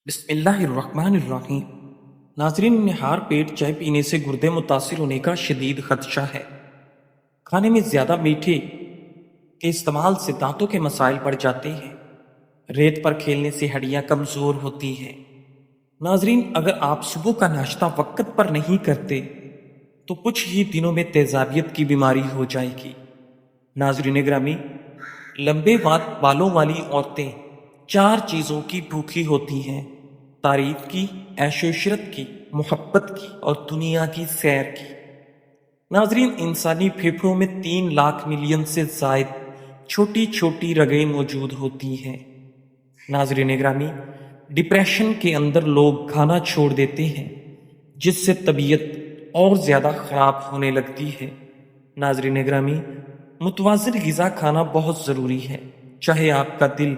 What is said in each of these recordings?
بسم اللہ الرحمن الرحیم۔ ناظرین، نہار پیٹ چائے پینے سے گردے متاثر ہونے کا شدید خدشہ ہے۔ کھانے میں زیادہ میٹھے کے استعمال سے دانتوں کے مسائل بڑھ جاتے ہیں۔ ریت پر کھیلنے سے ہڈیاں کمزور ہوتی ہیں۔ ناظرین، اگر آپ صبح کا ناشتہ وقت پر نہیں کرتے تو کچھ ہی دنوں میں تیزابیت کی بیماری ہو جائے گی۔ ناظرین گرامی، لمبے بالوں والی عورتیں 4 چیزوں کی بھوکی ہوتی ہیں: تعریف کی، عیش و عشرت کی، محبت کی اور دنیا کی سیر کی۔ ناظرین، انسانی پھیپھڑوں میں 3 لاکھ ملین سے زائد چھوٹی چھوٹی رگیں موجود ہوتی ہیں۔ ناظرین گرامی، ڈپریشن کے اندر لوگ کھانا چھوڑ دیتے ہیں، جس سے طبیعت اور زیادہ خراب ہونے لگتی ہے۔ ناظرین گرامی، متوازن غذا کھانا بہت ضروری ہے، چاہے آپ کا دل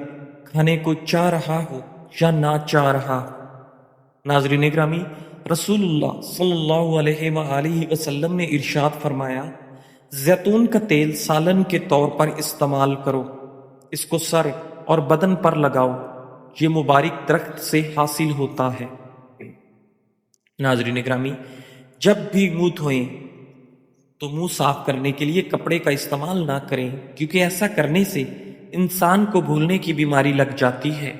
کھانے کو چاہ رہا ہو یا نہ چاہ رہا ہو۔ ناظرین گرامی، رسول اللہ صلی اللہ علیہ وآلہ وسلم نے ارشاد فرمایا، زیتون کا تیل سالن کے طور پر استعمال کرو، اس کو سر اور بدن پر لگاؤ، یہ مبارک درخت سے حاصل ہوتا ہے۔ ناظرین گرامی، جب بھی منہ دھوئیں تو منہ صاف کرنے کے لیے کپڑے کا استعمال نہ کریں، کیونکہ ایسا کرنے سے انسان کو بھولنے کی بیماری لگ جاتی ہے۔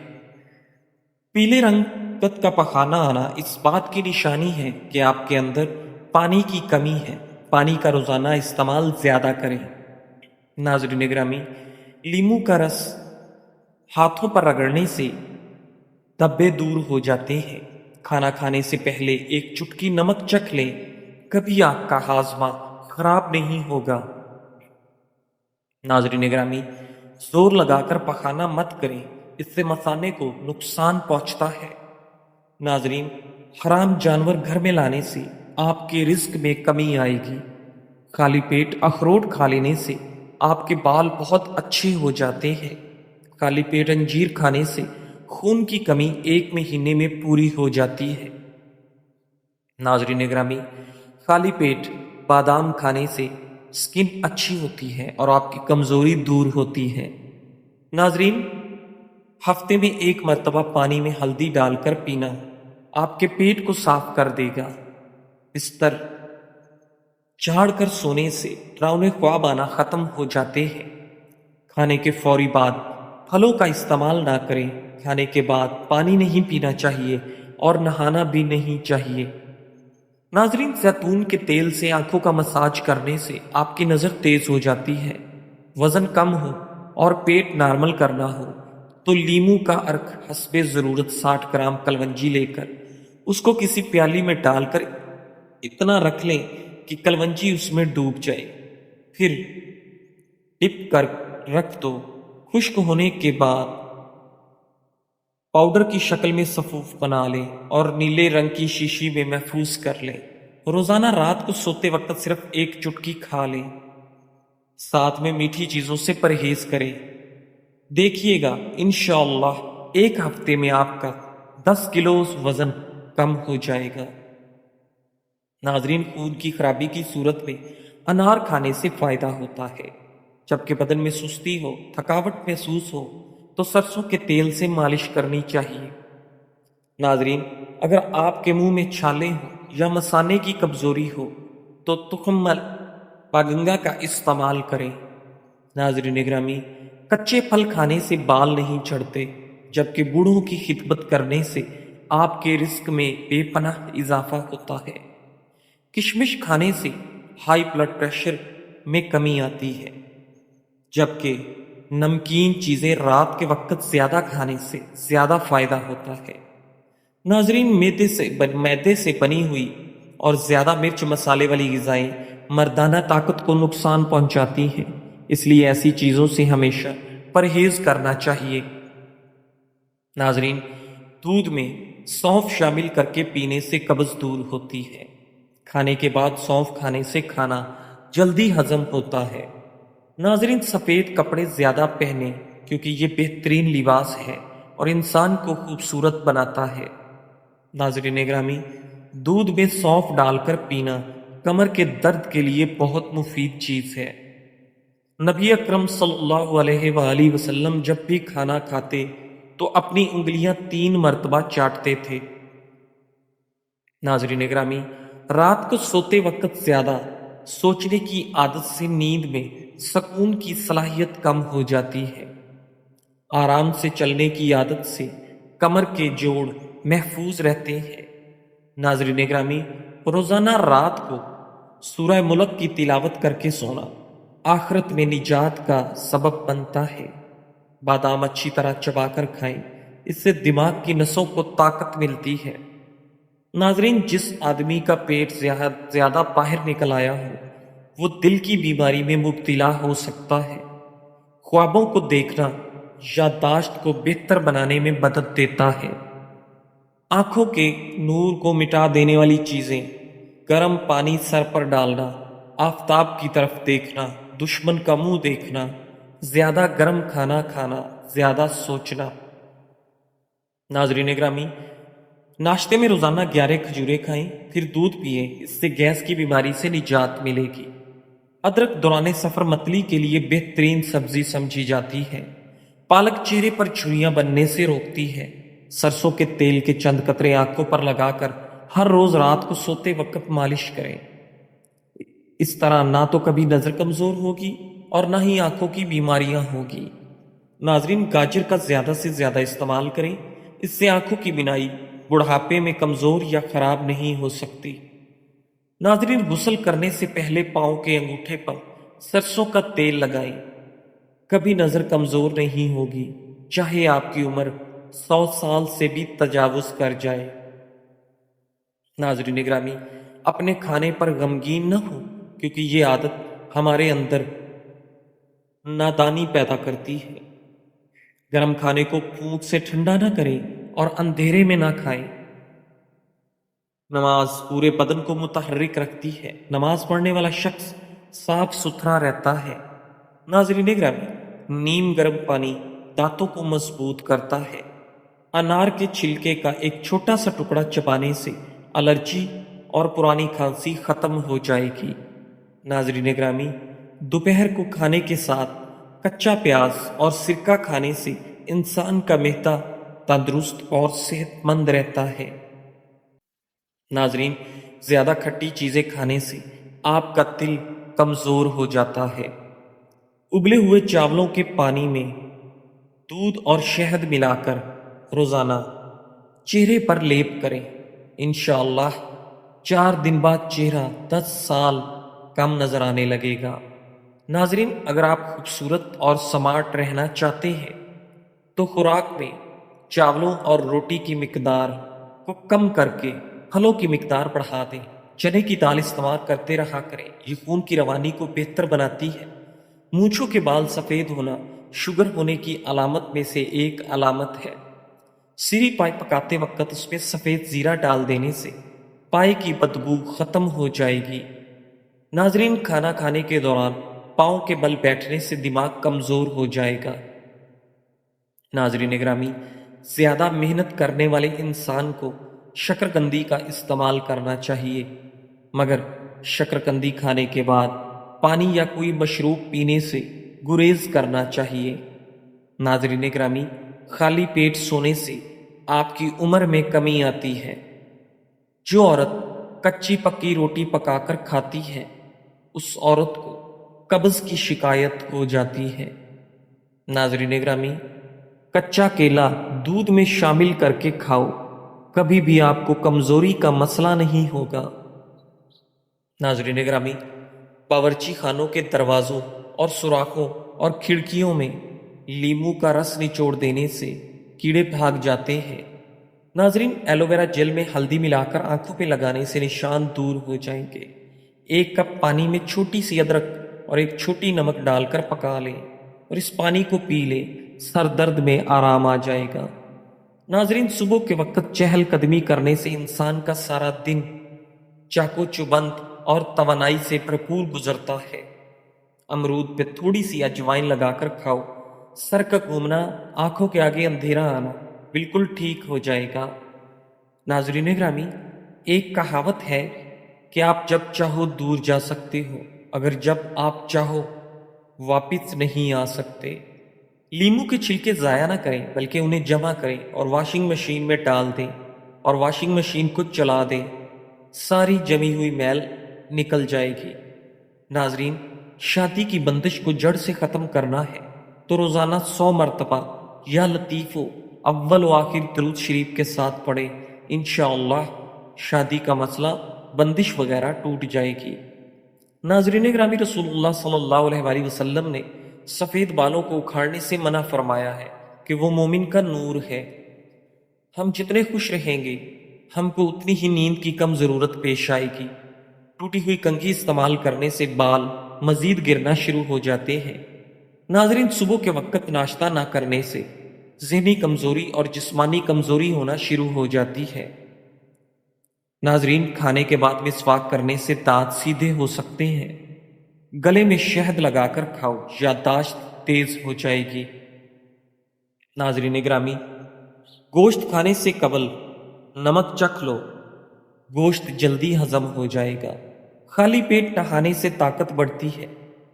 پیلے رنگت کا پخانہ آنا اس بات کی نشانی ہے کہ آپ کے اندر پانی کی کمی ہے۔ پانی کا روزانہ استعمال زیادہ کریں۔ ناظرین گرامی، لیموں کا رس ہاتھوں پر رگڑنے سے دھبے دور ہو جاتے ہیں۔ کھانا کھانے سے پہلے 1 چٹکی نمک چکھ لیں، کبھی آپ کا ہاضمہ خراب نہیں ہوگا۔ ناظرین گرامی، زور لگا کر پخانا مت کریں، اس سے مثانے کو نقصان پہنچتا ہے۔ ناظرین، حرام جانور گھر میں لانے سے آپ کے رزق میں کمی آئے گی۔ خالی پیٹ اخروٹ کھا لینے سے آپ کے بال بہت اچھے ہو جاتے ہیں۔ خالی پیٹ انجیر کھانے سے خون کی کمی 1 مہینے میں پوری ہو جاتی ہے۔ ناظرین گرامی، خالی پیٹ بادام کھانے سے سکن اچھی ہوتی ہے اور آپ کی کمزوری دور ہوتی ہے۔ ناظرین، ہفتے میں 1 مرتبہ پانی میں ہلدی ڈال کر پینا آپ کے پیٹ کو صاف کر دے گا۔ بستر جھاڑ کر سونے سے ڈراؤنے خواب آنا ختم ہو جاتے ہیں۔ کھانے کے فوری بعد پھلوں کا استعمال نہ کریں۔ کھانے کے بعد پانی نہیں پینا چاہیے اور نہانا بھی نہیں چاہیے۔ ناظرین، زیتون کے تیل سے آنکھوں کا مساج کرنے سے آپ کی نظر تیز ہو جاتی ہے۔ وزن کم ہو اور پیٹ نارمل کرنا ہو تو لیموں کا عرق حسب ضرورت 60 گرام کلونجی لے کر اس کو کسی پیالی میں ڈال کر اتنا رکھ لیں کہ کلونجی اس میں ڈوب جائے، پھر ڈپ کر رکھ دو۔ خشک ہونے کے بعد پاؤڈر کی شکل میں صفوف بنا لیں اور نیلے رنگ کی شیشی میں محفوظ کر لیں۔ روزانہ رات کو سوتے وقت صرف 1 چٹکی کھا لیں، ساتھ میں میٹھی چیزوں سے پرہیز کریں۔ دیکھیے گا انشاءاللہ 1 ہفتے میں آپ کا 10 کلو وزن کم ہو جائے گا۔ ناظرین، خون کی خرابی کی صورت میں انار کھانے سے فائدہ ہوتا ہے۔ جبکہ بدن میں سستی ہو، تھکاوٹ محسوس ہو تو سرسوں کے تیل سے مالش کرنی چاہیے۔ ناظرین، اگر آپ کے منہ میں چھالے ہوں یا مثانے کی کمزوری ہو تو تخم باگنگا کا استعمال کریں۔ ناظرین گرامی، کچے پھل کھانے سے بال نہیں جھڑتے، جبکہ بوڑھوں کی خدمت کرنے سے آپ کے رزق میں بے پناہ اضافہ ہوتا ہے۔ کشمش کھانے سے ہائی بلڈ پریشر میں کمی آتی ہے، جبکہ نمکین چیزیں رات کے وقت زیادہ کھانے سے زیادہ فائدہ ہوتا ہے۔ ناظرین، میدے سے بنی ہوئی اور زیادہ مرچ مسالے والی غذائیں مردانہ طاقت کو نقصان پہنچاتی ہیں، اس لیے ایسی چیزوں سے ہمیشہ پرہیز کرنا چاہیے۔ ناظرین، دودھ میں سونف شامل کر کے پینے سے قبض دور ہوتی ہے۔ کھانے کے بعد سونف کھانے سے کھانا جلدی ہضم ہوتا ہے۔ ناظرین، سفید کپڑے زیادہ پہنیں کیونکہ یہ بہترین لباس ہے اور انسان کو خوبصورت بناتا ہے۔ ناظرین گرامی، دودھ میں سونف ڈال کر پینا کمر کے درد کے لیے بہت مفید چیز ہے۔ نبی اکرم صلی اللہ علیہ وآلہ وسلم جب بھی کھانا کھاتے تو اپنی انگلیاں 3 مرتبہ چاٹتے تھے۔ ناظرین گرامی، رات کو سوتے وقت زیادہ سوچنے کی عادت سے نیند میں سکون کی صلاحیت کم ہو جاتی ہے۔ آرام سے چلنے کی عادت سے کمر کے جوڑ محفوظ رہتے ہیں۔ ناظرین گرامی، روزانہ رات کو سورہ ملک کی تلاوت کر کے سونا آخرت میں نجات کا سبب بنتا ہے۔ بادام اچھی طرح چبا کر کھائیں، اس سے دماغ کی نسوں کو طاقت ملتی ہے۔ ناظرین، جس آدمی کا پیٹ زیادہ باہر نکل آیا ہو وہ دل کی بیماری میں مبتلا ہو سکتا ہے۔ خوابوں کو دیکھنا یادداشت کو بہتر بنانے میں مدد دیتا ہے۔ آنکھوں کے نور کو مٹا دینے والی چیزیں: گرم پانی سر پر ڈالنا، آفتاب کی طرف دیکھنا، دشمن کا منہ دیکھنا، زیادہ گرم کھانا کھانا، زیادہ سوچنا۔ ناظرین گرامی، ناشتے میں روزانہ 11 کھجوریں کھائیں، پھر دودھ پئیں، اس سے گیس کی بیماری سے نجات ملے گی۔ ادرک دوران سفر متلی کے لیے بہترین سبزی سمجھی جاتی ہے۔ پالک چہرے پر جھریاں بننے سے روکتی ہے۔ سرسوں کے تیل کے چند قطرے آنکھوں پر لگا کر ہر روز رات کو سوتے وقت مالش کریں۔ اس طرح نہ تو کبھی نظر کمزور ہوگی اور نہ ہی آنکھوں کی بیماریاں ہوگی۔ ناظرین، گاجر کا زیادہ سے زیادہ استعمال کریں، اس سے آنکھوں کی بینائی بڑھاپے میں کمزور یا خراب نہیں ہو سکتی۔ ناظرین، غسل کرنے سے پہلے پاؤں کے انگوٹھے پر سرسوں کا تیل لگائیں، کبھی نظر کمزور نہیں ہوگی، چاہے آپ کی عمر 100 سال سے بھی تجاوز کر جائے۔ ناظرین گرامی، اپنے کھانے پر غمگین نہ ہو، کیونکہ یہ عادت ہمارے اندر نادانی پیدا کرتی ہے۔ گرم کھانے کو پھونک سے ٹھنڈا نہ کریں اور اندھیرے میں نہ کھائیں۔ نماز پورے بدن کو متحرک رکھتی ہے۔ نماز پڑھنے والا شخص صاف ستھرا رہتا ہے۔ ناظرین گرامی، نیم گرم پانی دانتوں کو مضبوط کرتا ہے۔ انار کے چھلکے کا ایک چھوٹا سا ٹکڑا چبانے سے الرجی اور پرانی کھانسی ختم ہو جائے گی۔ ناظرین گرامی، دوپہر کو کھانے کے ساتھ کچا پیاز اور سرکہ کھانے سے انسان کا معدہ تندرست اور صحت مند رہتا ہے۔ ناظرین، زیادہ کھٹی چیزیں کھانے سے آپ کا دل کمزور ہو جاتا ہے۔ ابلے ہوئے چاولوں کے پانی میں دودھ اور شہد ملا کر روزانہ چہرے پر لیپ کریں، انشاءاللہ 4 دن بعد چہرہ 10 سال کم نظر آنے لگے گا۔ ناظرین، اگر آپ خوبصورت اور سمارٹ رہنا چاہتے ہیں تو خوراک میں چاولوں اور روٹی کی مقدار کو کم کر کے پھلوں کی مقدار بڑھا دیں۔ چنے کی دال استعمال کرتے رہا کریں، یہ خون کی روانی کو بہتر بناتی ہے۔ مونچھوں کے بال سفید ہونا شوگر ہونے کی علامت میں سے ایک علامت ہے۔ سری پائے پکاتے وقت اس میں سفید زیرہ ڈال دینے سے پائے کی بدبو ختم ہو جائے گی۔ ناظرین، کھانا کھانے کے دوران پاؤں کے بل بیٹھنے سے دماغ کمزور ہو جائے گا۔ ناظرین گرامی، زیادہ محنت کرنے والے انسان کو شکرکندی کا استعمال کرنا چاہیے، مگر شکرکندی کھانے کے بعد پانی یا کوئی مشروب پینے سے گریز کرنا چاہیے۔ ناظرین گرامی، خالی پیٹ سونے سے آپ کی عمر میں کمی آتی ہے۔ جو عورت کچی پکی روٹی پکا کر کھاتی ہے اس عورت کو قبض کی شکایت ہو جاتی ہے۔ ناظرین گرامی، کچا کیلا دودھ میں شامل کر کے کھاؤ، کبھی بھی آپ کو کمزوری کا مسئلہ نہیں ہوگا۔ ناظرین گرامی، باورچی خانوں کے دروازوں اور سوراخوں اور کھڑکیوں میں لیموں کا رس نچوڑ دینے سے کیڑے بھاگ جاتے ہیں۔ ناظرین، ایلو ویرا جیل میں ہلدی ملا کر آنکھوں پہ لگانے سے نشان دور ہو جائیں گے۔ 1 کپ پانی میں چھوٹی سی ادرک اور 1 چھوٹی نمک ڈال کر پکا لیں اور اس پانی کو پی لیں، سر درد میں آرام آ جائے گا۔ ناظرین، صبح کے وقت چہل قدمی کرنے سے انسان کا سارا دن چاقو چوبند اور توانائی سے بھرپور گزرتا ہے۔ امرود پہ تھوڑی سی اجوائن لگا کر کھاؤ، سر کا گھومنا، آنکھوں کے آگے اندھیرا آنا بالکل ٹھیک ہو جائے گا۔ ناظرین گرامی، ایک کہاوت ہے کہ آپ جب چاہو دور جا سکتے ہو، اگر جب آپ چاہو واپس نہیں آ سکتے۔ لیمو کے چھلکے ضائع نہ کریں بلکہ انہیں جمع کریں اور واشنگ مشین میں ڈال دیں اور واشنگ مشین کو چلا دیں، ساری جمی ہوئی میل نکل جائے گی۔ ناظرین، شادی کی بندش کو جڑ سے ختم کرنا ہے تو روزانہ 100 مرتبہ یا لطیف و اول و آخر درود شریف کے ساتھ پڑھیں، انشاءاللہ شادی کا مسئلہ بندش وغیرہ ٹوٹ جائے گی۔ ناظرین گرامی، رسول اللہ صلی اللہ علیہ وآلہ وسلم نے سفید بالوں کو اکھاڑنے سے منع فرمایا ہے کہ وہ مومن کا نور ہے۔ ہم جتنے خوش رہیں گے ہم کو اتنی ہی نیند کی کم ضرورت پیش آئے گی۔ ٹوٹی ہوئی کنگھی استعمال کرنے سے بال مزید گرنا شروع ہو جاتے ہیں۔ ناظرین، صبح کے وقت ناشتہ نہ کرنے سے ذہنی کمزوری اور جسمانی کمزوری ہونا شروع ہو جاتی ہے۔ ناظرین، کھانے کے بعد مسواک کرنے سے دانت سیدھے ہو سکتے ہیں۔ گلے میں شہد لگا کر کھاؤ، یادداشت تیز ہو جائے گی۔ ناظرین گرامی، گوشت کھانے سے قبل نمک چکھ لو، گوشت جلدی ہضم ہو جائے گا۔ خالی پیٹ نہانے سے طاقت بڑھتی ہے۔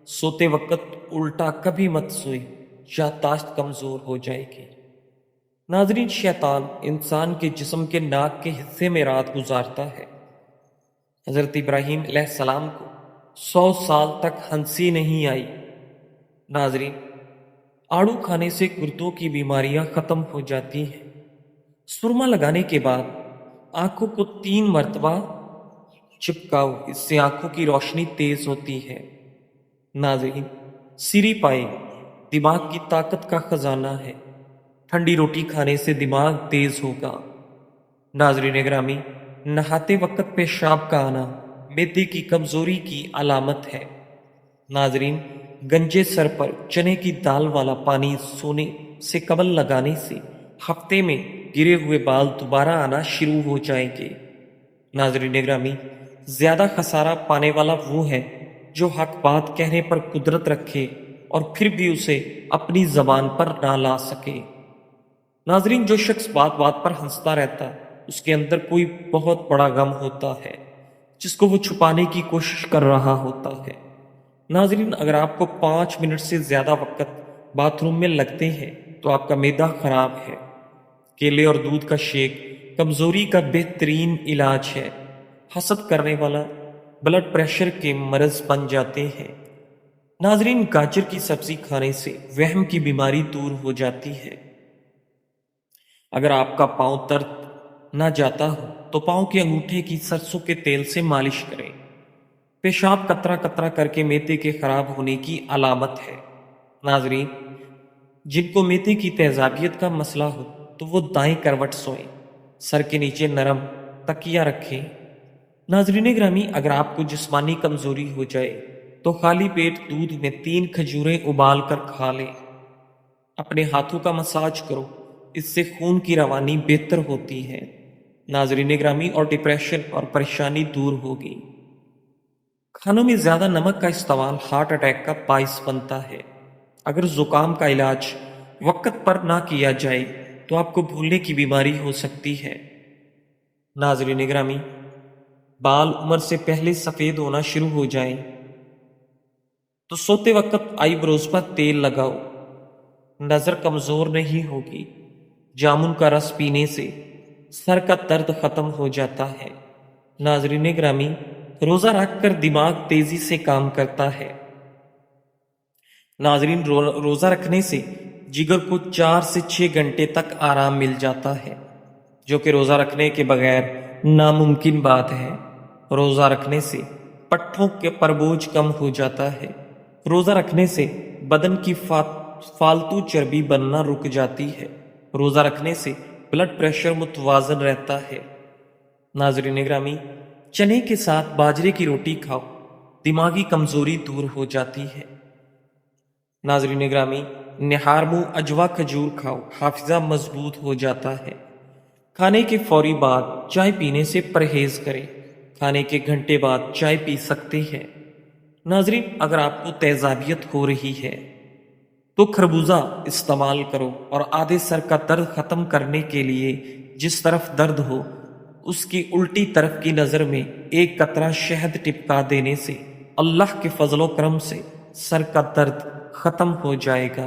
سوتے وقت الٹا کبھی مت سوئے، یادداشت کمزور ہو جائے گی۔ ناظرین، شیطان انسان کے جسم کے ناک کے حصے میں رات گزارتا ہے۔ حضرت ابراہیم علیہ السلام کو 100 سال تک ہنسی نہیں آئی۔ ناظرین، آڑو کھانے سے گردوں کی بیماریاں ختم ہو جاتی ہیں۔ سرما لگانے کے بعد آنکھوں کو 3 مرتبہ چپکاؤ، اس سے آنکھوں کی روشنی تیز ہوتی ہے۔ ناظرین، سری پائے دماغ کی طاقت کا خزانہ ہے۔ ٹھنڈی روٹی کھانے سے دماغ تیز ہوگا۔ ناظرین گرامی، نہاتے وقت پیشاب کا آنا معدے کی کمزوری کی علامت ہے۔ ناظرین، گنجے سر پر چنے کی دال والا پانی سونے سے قبل لگانے سے ہفتے میں گرے ہوئے بال دوبارہ آنا شروع ہو جائیں گے۔ ناظرین گرامی، زیادہ خسارہ پانے والا وہ ہے جو حق بات کہنے پر قدرت رکھے اور پھر بھی اسے اپنی زبان پر نہ لا سکے۔ ناظرین، جو شخص بات بات پر ہنستا رہتا ہے اس کے اندر کوئی بہت بڑا غم ہوتا ہے جس کو وہ چھپانے کی کوشش کر رہا ہوتا ہے۔ ناظرین، اگر آپ کو 5 منٹ سے زیادہ وقت باتھ روم میں لگتے ہیں تو آپ کا معدہ خراب ہے۔ کیلے اور دودھ کا شیک کمزوری کا بہترین علاج ہے۔ حسد کرنے والا بلڈ پریشر کے مرض بن جاتے ہیں۔ ناظرین، گاجر کی سبزی کھانے سے وہم کی بیماری دور ہو جاتی ہے۔ اگر آپ کا پاؤں درد نہ جاتا ہو تو پاؤں کے انگوٹھے کی سرسوں کے تیل سے مالش کریں۔ پیشاب قطرہ قطرہ کر کے معدے کے خراب ہونے کی علامت ہے۔ ناظرین، جن کو معدے کی تیزابیت کا مسئلہ ہو تو وہ دائیں کروٹ سوئیں، سر کے نیچے نرم تکیہ رکھیں۔ ناظرین گرامی، اگر آپ کو جسمانی کمزوری ہو جائے تو خالی پیٹ دودھ میں 3 کھجوریں ابال کر کھا لیں۔ اپنے ہاتھوں کا مساج کرو، اس سے خون کی روانی بہتر ہوتی ہے۔ ناظرین گرامی، اور ڈپریشن اور پریشانی دور ہوگی۔ کھانوں میں زیادہ نمک کا استعمال ہارٹ اٹیک کا باعث بنتا ہے۔ اگر زکام کا علاج وقت پر نہ کیا جائے تو آپ کو بھولنے کی بیماری ہو سکتی ہے۔ ناظرین گرامی، بال عمر سے پہلے سفید ہونا شروع ہو جائیں تو سوتے وقت آئی بروز پر تیل لگاؤ، نظر کمزور نہیں ہوگی۔ جامن کا رس پینے سے سر کا درد ختم ہو جاتا ہے۔ ناظرین گرامی، روزہ رکھ کر دماغ تیزی سے کام کرتا ہے۔ ناظرین، روزہ رکھنے سے جگر کو 4 سے 6 گھنٹے تک آرام مل جاتا ہے، جو کہ روزہ رکھنے کے بغیر ناممکن بات ہے۔ روزہ رکھنے سے پٹھوں کے پر بوجھ کم ہو جاتا ہے۔ روزہ رکھنے سے بدن کی فالتو چربی بننا رک جاتی ہے۔ روزہ رکھنے سے بلڈ پریشر متوازن رہتا ہے۔ ناظرین گرامی، چنے کے ساتھ باجرے کی روٹی کھاؤ، دماغی کمزوری دور ہو جاتی ہے۔ ناظرین گرامی، نہار منہ اجوا کھجور کھاؤ، حافظہ مضبوط ہو جاتا ہے۔ کھانے کے فوری بعد چائے پینے سے پرہیز کریں، کھانے کے گھنٹے بعد چائے پی سکتے ہیں۔ ناظرین، اگر آپ کو تیزابیت ہو رہی ہے تو خربوزہ استعمال کرو اور آدھے سر کا درد ختم کرنے کے لیے جس طرف درد ہو اس کی الٹی طرف کی نظر میں 1 قطرہ شہد ٹپکا دینے سے اللہ کے فضل و کرم سے سر کا درد ختم ہو جائے گا۔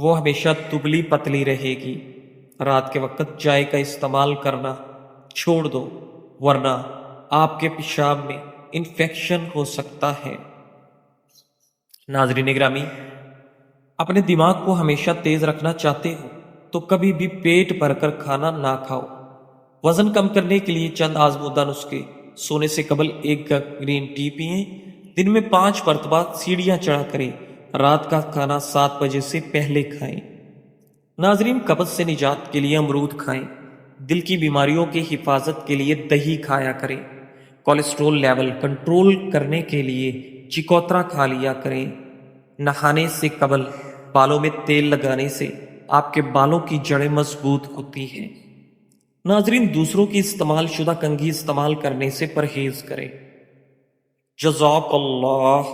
وہ ہمیشہ دبلی پتلی رہے گی۔ رات کے وقت چائے کا استعمال کرنا چھوڑ دو، ورنہ آپ کے پیشاب میں انفیکشن ہو سکتا ہے۔ ناظرین گرامی، اپنے دماغ کو ہمیشہ تیز رکھنا چاہتے ہو تو کبھی بھی پیٹ بھر کر کھانا نہ کھاؤ۔ وزن کم کرنے کے لیے چند آزمودہ نسخے: سونے سے قبل 1 کپ گرین ٹی پئیں، دن میں 5 مرتبہ سیڑھیاں چڑھا کریں، رات کا کھانا 7 بجے سے پہلے کھائیں۔ ناظرین، قبض سے نجات کے لیے امرود کھائیں، دل کی بیماریوں کی حفاظت کے لیے دہی کھایا کریں، کولیسٹرول لیول کنٹرول کرنے کے لیے چکوترا کھا لیا کریں۔ نہانے سے قبل بالوں میں تیل لگانے سے آپ کے بالوں کی جڑیں مضبوط ہوتی ہیں۔ ناظرین، دوسروں کی استعمال شدہ کنگھی استعمال کرنے سے پرہیز کریں۔ جزاک اللہ۔